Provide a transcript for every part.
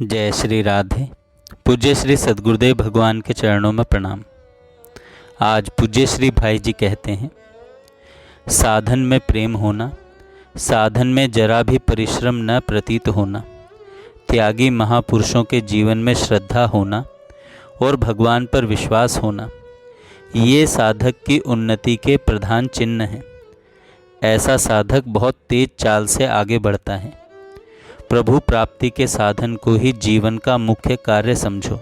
जय श्री राधे। पूज्य श्री सद्गुरुदेव भगवान के चरणों में प्रणाम। आज पूज्य श्री भाई जी कहते हैं, साधन में प्रेम होना, साधन में जरा भी परिश्रम न प्रतीत होना, त्यागी महापुरुषों के जीवन में श्रद्धा होना और भगवान पर विश्वास होना, ये साधक की उन्नति के प्रधान चिन्ह हैं। ऐसा साधक बहुत तेज चाल से आगे बढ़ता है। प्रभु प्राप्ति के साधन को ही जीवन का मुख्य कार्य समझो।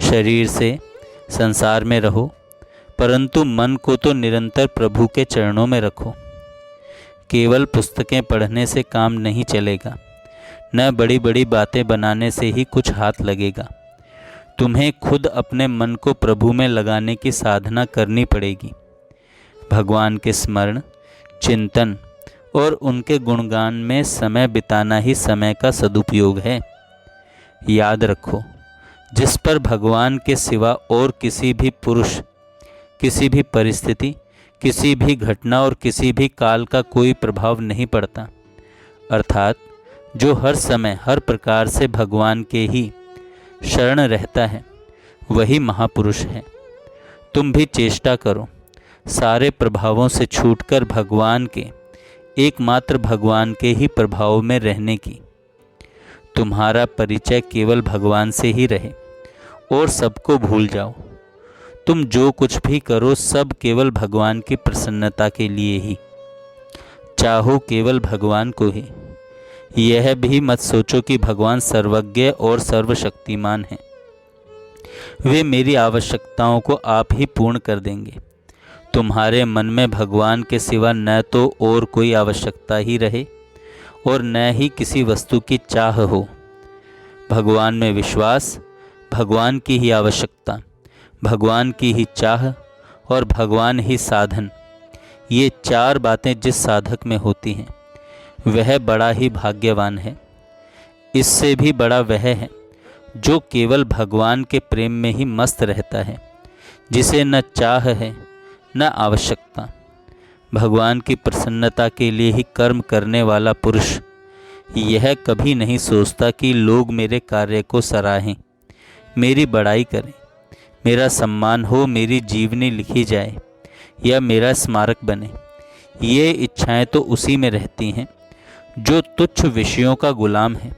शरीर से संसार में रहो, परंतु मन को तो निरंतर प्रभु के चरणों में रखो। केवल पुस्तकें पढ़ने से काम नहीं चलेगा, न बड़ी बड़ी बातें बनाने से ही कुछ हाथ लगेगा। तुम्हें खुद अपने मन को प्रभु में लगाने की साधना करनी पड़ेगी। भगवान के स्मरण, चिंतन और उनके गुणगान में समय बिताना ही समय का सदुपयोग है। याद रखो, जिस पर भगवान के सिवा और किसी भी पुरुष, किसी भी परिस्थिति, किसी भी घटना और किसी भी काल का कोई प्रभाव नहीं पड़ता, अर्थात जो हर समय हर प्रकार से भगवान के ही शरण रहता है, वही महापुरुष है। तुम भी चेष्टा करो सारे प्रभावों से छूटकर भगवान के, एकमात्र भगवान के ही प्रभाव में रहने की। तुम्हारा परिचय केवल भगवान से ही रहे और सबको भूल जाओ। तुम जो कुछ भी करो सब केवल भगवान की प्रसन्नता के लिए ही। चाहो केवल भगवान को ही। यह भी मत सोचो कि भगवान सर्वज्ञ और सर्वशक्तिमान हैं, वे मेरी आवश्यकताओं को आप ही पूर्ण कर देंगे। तुम्हारे मन में भगवान के सिवा न तो और कोई आवश्यकता ही रहे और न ही किसी वस्तु की चाह हो। भगवान में विश्वास, भगवान की ही आवश्यकता, भगवान की ही चाह और भगवान ही साधन, ये चार बातें जिस साधक में होती हैं वह बड़ा ही भाग्यवान है। इससे भी बड़ा वह है जो केवल भगवान के प्रेम में ही मस्त रहता है, जिसे न चाह है न आवश्यकता। भगवान की प्रसन्नता के लिए ही कर्म करने वाला पुरुष यह कभी नहीं सोचता कि लोग मेरे कार्य को सराहें, मेरी बड़ाई करें, मेरा सम्मान हो, मेरी जीवनी लिखी जाए या मेरा स्मारक बने। ये इच्छाएं तो उसी में रहती हैं जो तुच्छ विषयों का गुलाम है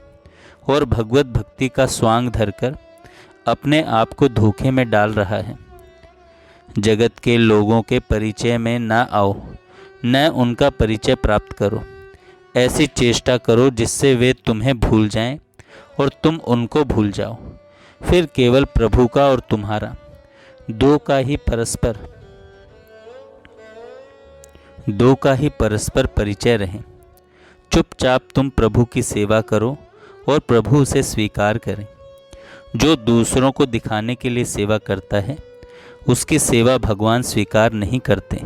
और भगवत भक्ति का स्वांग धरकर अपने आप को धोखे में डाल रहा है। जगत के लोगों के परिचय में न आओ, न उनका परिचय प्राप्त करो। ऐसी चेष्टा करो जिससे वे तुम्हें भूल जाएं और तुम उनको भूल जाओ। फिर केवल प्रभु का और तुम्हारा दो का ही परस्पर परिचय रहे। चुपचाप तुम प्रभु की सेवा करो और प्रभु उसे स्वीकार करें। जो दूसरों को दिखाने के लिए सेवा करता है उसकी सेवा भगवान स्वीकार नहीं करते।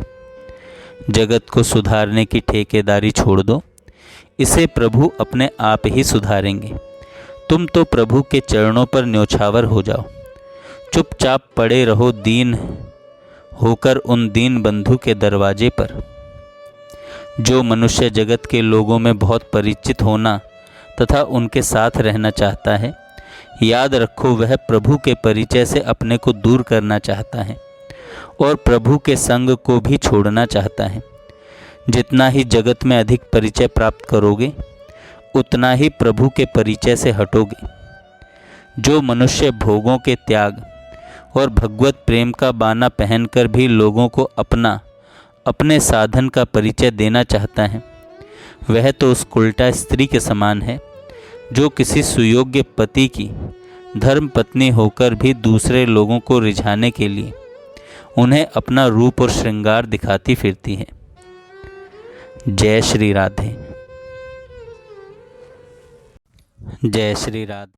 जगत को सुधारने की ठेकेदारी छोड़ दो, इसे प्रभु अपने आप ही सुधारेंगे। तुम तो प्रभु के चरणों पर न्योछावर हो जाओ। चुपचाप पड़े रहो दीन होकर उन दीन बंधु के दरवाजे पर। जो मनुष्य जगत के लोगों में बहुत परिचित होना तथा उनके साथ रहना चाहता है, याद रखो वह प्रभु के परिचय से अपने को दूर करना चाहता है और प्रभु के संग को भी छोड़ना चाहता है। जितना ही जगत में अधिक परिचय प्राप्त करोगे, उतना ही प्रभु के परिचय से हटोगे। जो मनुष्य भोगों के त्याग और भगवत प्रेम का बाना पहनकर भी लोगों को अपने साधन का परिचय देना चाहता है, वह तो उस उल्टा स्त्री के समान है जो किसी सुयोग्य पति की धर्म पत्नी होकर भी दूसरे लोगों को रिझाने के लिए उन्हें अपना रूप और श्रृंगार दिखाती फिरती है। जय श्री राधे। जय श्री राधे।